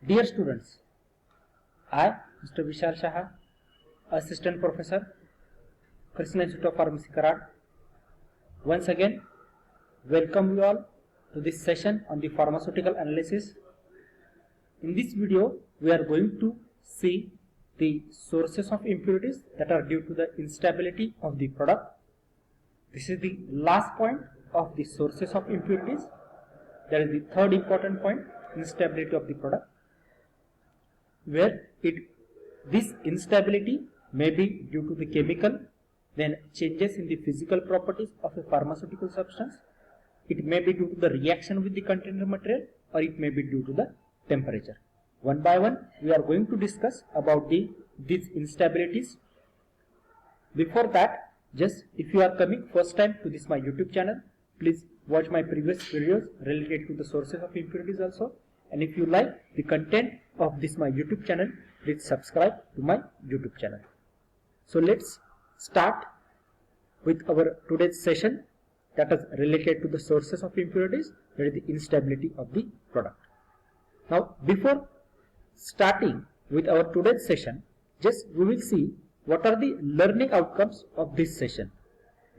Dear students, I, Mr. Vishal Shah, Assistant Professor, Krishna Institute of Pharmacy, Karad, once again welcome you all to this session on the pharmaceutical analysis. In this video, we are going to see the sources of impurities that are due to the instability of the product. This is the last point of the sources of impurities. That is the third important point, instability of the product, where this instability may be due to the chemical, then changes in the physical properties of a pharmaceutical substance. It may be due to the reaction with the container material, or it may be due to the temperature. One by one, we are going to discuss about these instabilities. Before that, just if you are coming first time to this my YouTube channel, please watch my previous videos related to the sources of impurities also. And if you like the content of this my YouTube channel, please subscribe to my YouTube channel. So let's start with our today's session that is related to the sources of impurities, that is the instability of the product. Now before starting with our today's session, just we will see what are the learning outcomes of this session.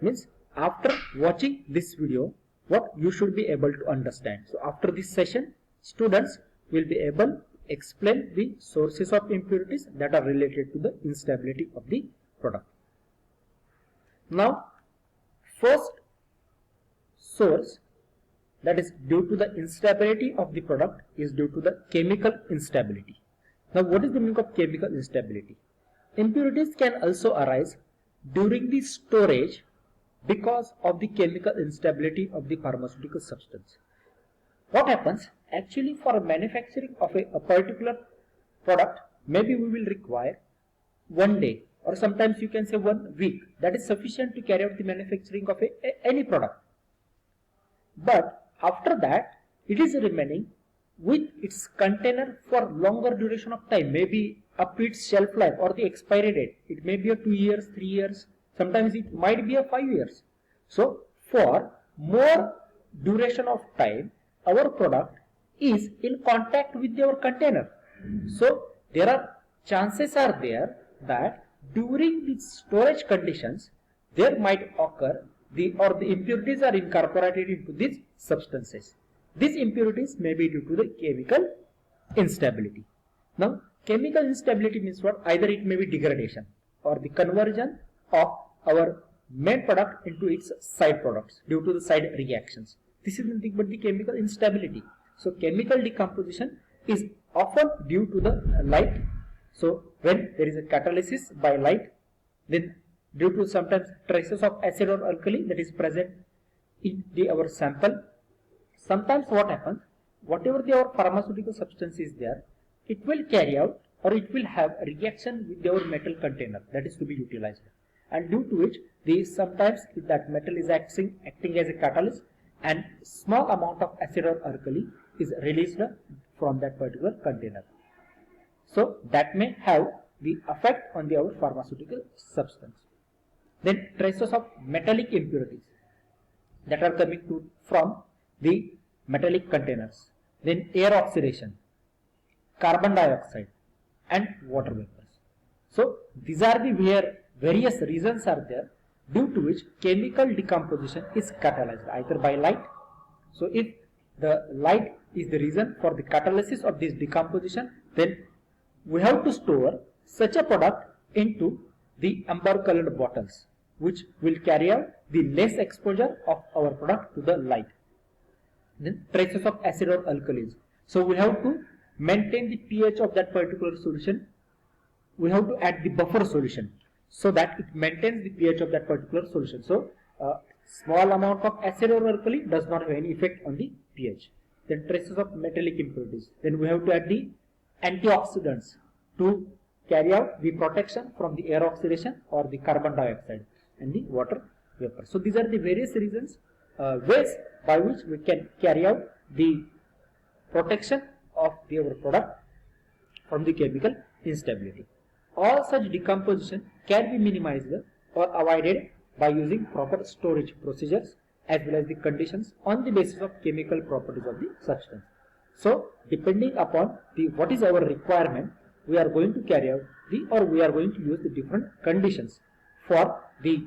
Means after watching this video, what you should be able to understand. So after this session, students will be able to explain the sources of impurities that are related to the instability of the product. Now, first source that is due to the instability of the product is due to the chemical instability. Now, what is the meaning of chemical instability? Impurities can also arise during the storage because of the chemical instability of the pharmaceutical substance. What happens? Actually, for manufacturing of a particular product, maybe we will require 1 day, or sometimes you can say 1 week. That is sufficient to carry out the manufacturing of any product. But after that, it is remaining with its container for longer duration of time, maybe up to its shelf life or the expiry date. It may be a 2 years, 3 years, sometimes it might be a 5 years. So for more duration of time, our product is in contact with our container. So there are chances are there that during the storage conditions, there might occur the impurities are incorporated into these substances. These impurities may be due to the chemical instability. Now, chemical instability means what? Either it may be degradation or the conversion of our main product into its side products due to the side reactions. This is nothing but the chemical instability. So, chemical decomposition is often due to the light. So, when there is a catalysis by light, then due to sometimes traces of acid or alkali that is present in our sample, sometimes what happens, whatever our pharmaceutical substance is there, it will carry out or it will have a reaction with our metal container that is to be utilized, and due to which sometimes that metal is acting as a catalyst, and small amount of acid or alkali is released from that particular container. So that may have the effect on our pharmaceutical substance. Then traces of metallic impurities that are coming from the metallic containers. Then air oxidation, carbon dioxide and water vapors. So these are the where various reasons are there due to which chemical decomposition is catalyzed either by light. So if the light is the reason for the catalysis of this decomposition, then we have to store such a product into the amber colored bottles, which will carry out the less exposure of our product to the light. Then traces of acid or alkalis. So we have to maintain the pH of that particular solution. We have to add the buffer solution so that it maintains the pH of that particular solution. So small amount of acid or alkali does not have any effect on the pH. Then traces of metallic impurities. Then we have to add the antioxidants to carry out the protection from the air oxidation or the carbon dioxide and the water vapor. So these are the various reasons, ways by which we can carry out the protection of our product from the chemical instability. All such decomposition can be minimized or avoided by using proper storage procedures as well as the conditions on the basis of chemical properties of the substance. So depending upon the what is our requirement, we are going to carry out we are going to use the different conditions for the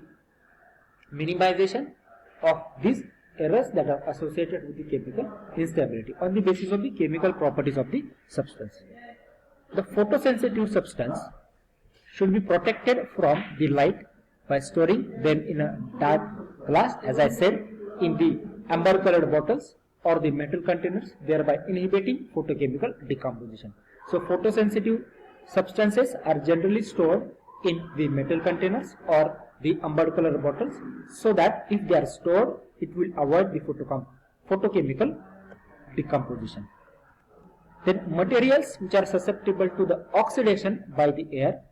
minimization of these errors that are associated with the chemical instability on the basis of the chemical properties of the substance. The photosensitive substance should be protected from the light by storing them in a dark glass, as I said, in the amber colored bottles or the metal containers, thereby inhibiting photochemical decomposition. So photosensitive substances are generally stored in the metal containers or the amber colored bottles, so that if they are stored, it will avoid the photochemical decomposition. Then materials which are susceptible to the oxidation by the air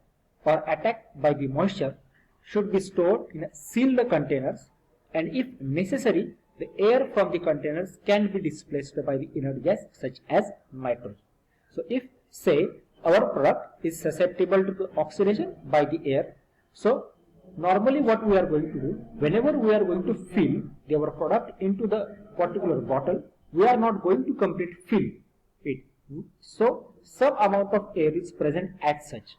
or attacked by the moisture should be stored in sealed containers, and if necessary, the air from the containers can be displaced by the inert gas such as nitrogen. So if say our product is susceptible to the oxidation by the air, so normally what we are going to do, whenever we are going to fill our product into the particular bottle, we are not going to completely fill it. So some amount of air is present as such.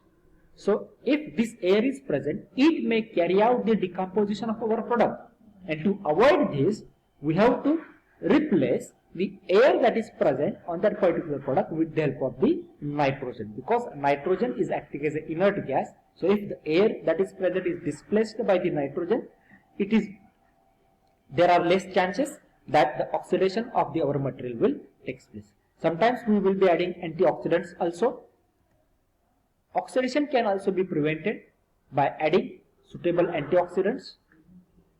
So if this air is present, it may carry out the decomposition of our product, and to avoid this, we have to replace the air that is present on that particular product with the help of the nitrogen, because nitrogen is acting as an inert gas. So if the air that is present is displaced by the nitrogen, there are less chances that the oxidation of our material will take place. Sometimes we will be adding antioxidants also. Oxidation can also be prevented by adding suitable antioxidants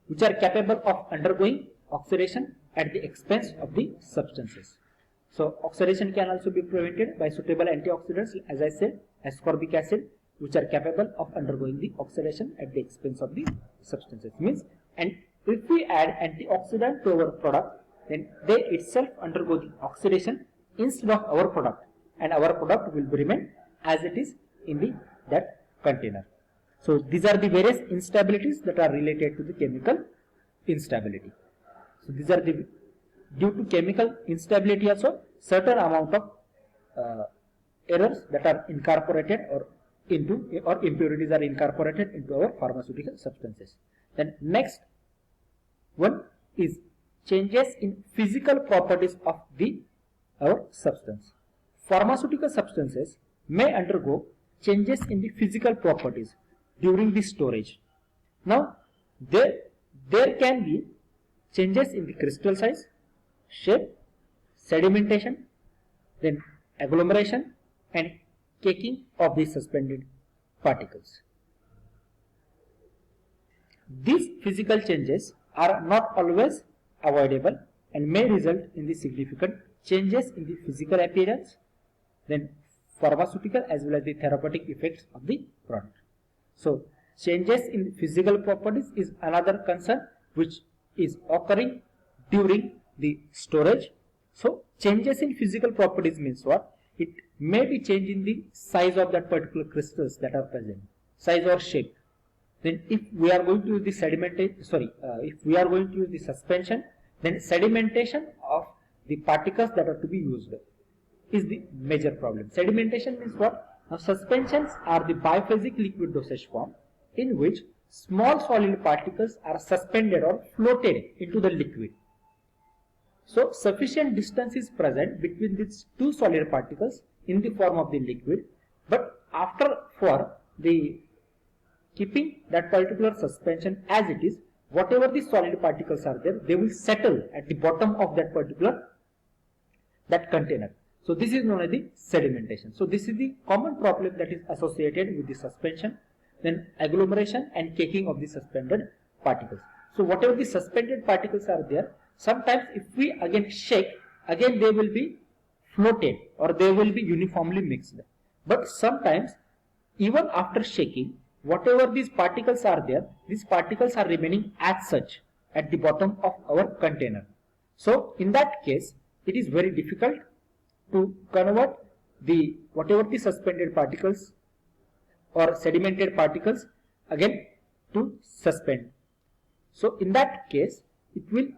which are capable of undergoing oxidation at the expense of the substances. So oxidation can also be prevented by suitable antioxidants, as I said, ascorbic acid, which are capable of undergoing the oxidation at the expense of the substances. And if we add antioxidant to our product, then they itself undergo the oxidation instead of our product, and our product will remain as it is in that container. So these are the various instabilities that are related to the chemical instability. So these are the due to chemical instability also certain amount of errors that are incorporated or impurities are incorporated into our pharmaceutical substances. Then next one is changes in physical properties of our substance. Pharmaceutical substances may undergo changes in the physical properties during the storage. Now there can be changes in the crystal size, shape, sedimentation, then agglomeration and caking of the suspended particles. These physical changes are not always avoidable and may result in the significant changes in the physical appearance, then pharmaceutical as well as the therapeutic effects of the product. So changes in physical properties is another concern which is occurring during the storage. So changes in physical properties means what? It may be change in the size of that particular crystals that are present, size or shape. Then if we are going to use the suspension, then sedimentation of the particles that are to be used is the major problem. Sedimentation means what? Now suspensions are the biphasic liquid dosage form in which small solid particles are suspended or floated into the liquid. So sufficient distance is present between these two solid particles in the form of the liquid, but for the keeping that particular suspension as it is, whatever the solid particles are there, they will settle at the bottom of that particular container. So this is known as the sedimentation. So this is the common problem that is associated with the suspension, then agglomeration and caking of the suspended particles. So whatever the suspended particles are there, sometimes if we again shake, again they will be floated or they will be uniformly mixed. But sometimes even after shaking, whatever these particles are there, these particles are remaining as such at the bottom of our container. So in that case, it is very difficult to convert whatever the suspended particles or sedimented particles again to suspend. So in that case, it will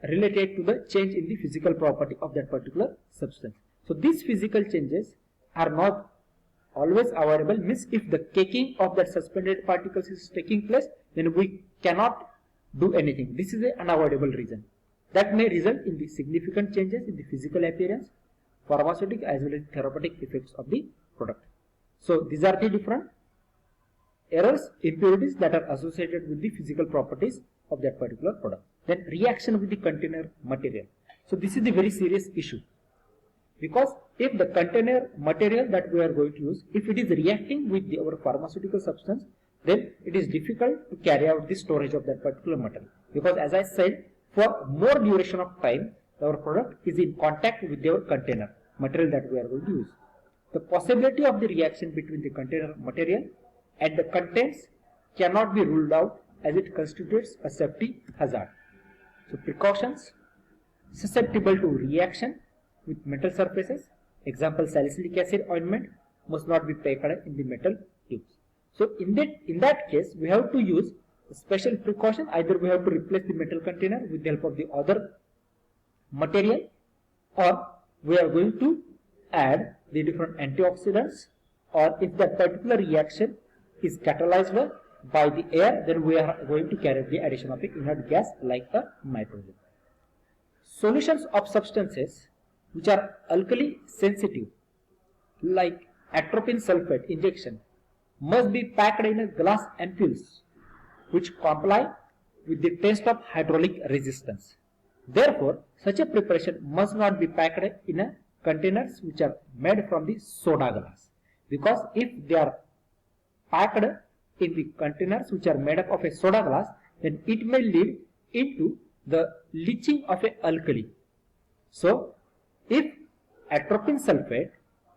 related to the change in the physical property of that particular substance. So these physical changes are not always avoidable, means if the caking of that suspended particles is taking place, then we cannot do anything. This is an unavoidable reason that may result in the significant changes in the physical appearance, pharmaceutic as well as therapeutic effects of the product. So these are the different errors, impurities that are associated with the physical properties of that particular product. Then reaction with the container material. So this is the very serious issue, because if the container material that we are going to use, if it is reacting with our pharmaceutical substance, then it is difficult to carry out the storage of that particular material, because as I said, for more duration of time our product is in contact with our container material that we are going to use. The possibility of the reaction between the container material and the contents cannot be ruled out, as it constitutes a safety hazard. So precautions: susceptible to reaction with metal surfaces, example salicylic acid ointment, must not be packed in the metal tubes. So in that case we have to use a special precaution. Either we have to replace the metal container with the help of the other material, or we are going to add the different antioxidants, or if that particular reaction is catalyzed by the air, then we are going to carry the addition of an inert gas like a nitrogen. Solutions of substances which are alkali sensitive, like atropine sulfate injection, must be packed in a glass ampoules which comply with the test of hydraulic resistance. Therefore, such a preparation must not be packed in a containers which are made from the soda glass, because if they are packed in the containers which are made up of a soda glass, then it may lead into the leaching of a alkali. So if atropine sulfate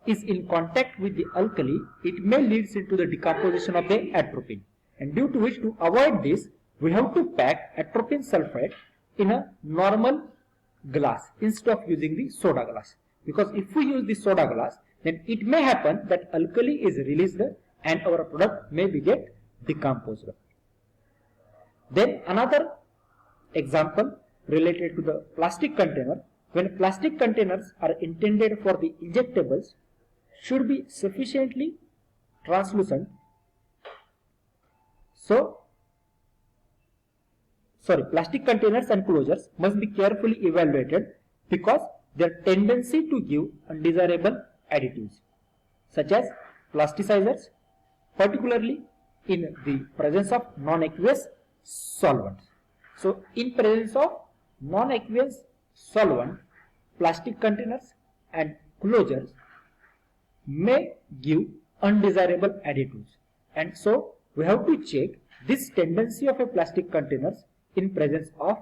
is in contact with the alkali, it may lead into the decomposition of the atropine, and due to which, to avoid this, we have to pack atropine sulfate in a normal glass instead of using the soda glass, because if we use the soda glass, then it may happen that alkali is released and our product may be get decomposed. Then another example related to the plastic container. When plastic containers are intended for the injectables, should be sufficiently translucent. Plastic containers and closures must be carefully evaluated, because their tendency to give undesirable additives such as plasticizers, particularly in the presence of non-aqueous solvents. So in presence of non-aqueous solvent, plastic containers and closures may give undesirable additives, and so we have to check this tendency of a plastic containers in presence of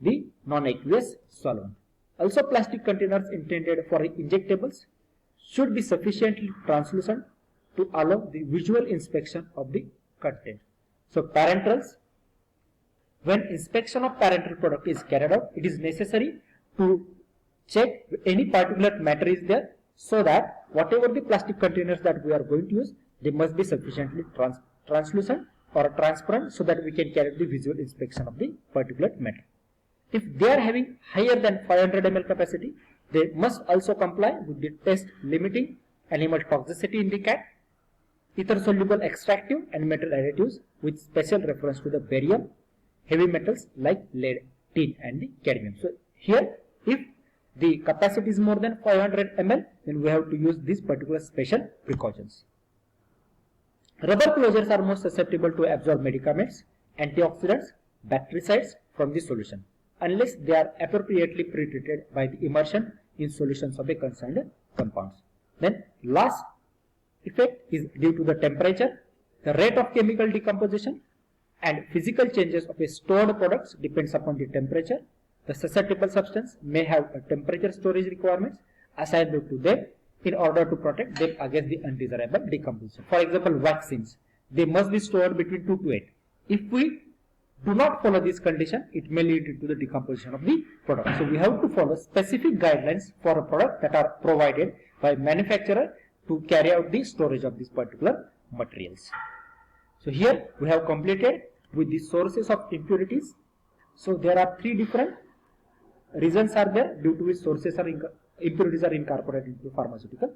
the non-aqueous solvent. Also, plastic containers intended for injectables should be sufficiently translucent to allow the visual inspection of the content. So parenterals, when inspection of parenteral product is carried out, it is necessary to check any particulate matter is there, so that whatever the plastic containers that we are going to use, they must be sufficiently translucent or transparent, so that we can carry out the visual inspection of the particulate matter. If they are having higher than 500 ml capacity, they must also comply with the test limiting animal toxicity in the cat, ether soluble extractive and metal additives with special reference to the barium, heavy metals like lead, tin and the cadmium. So here, if the capacity is more than 500 ml, then we have to use these particular special precautions. Rubber closures are most susceptible to absorb medicaments, antioxidants, bactericides from the solution, unless they are appropriately pre-treated by the immersion in solutions of the concerned compounds. Then last effect is due to the temperature, the rate of chemical decomposition and physical changes of a stored products depends upon the temperature. The susceptible substance may have a temperature storage requirements assigned to them in order to protect them against the undesirable decomposition. For example, vaccines, they must be stored between 2 to 8. If we do not follow this condition, it may lead to the decomposition of the product. So we have to follow specific guidelines for a product that are provided by manufacturer to carry out the storage of these particular materials. So here we have completed with the sources of impurities. So there are 3 different reasons are there due to which sources are impurities are incorporated into pharmaceutical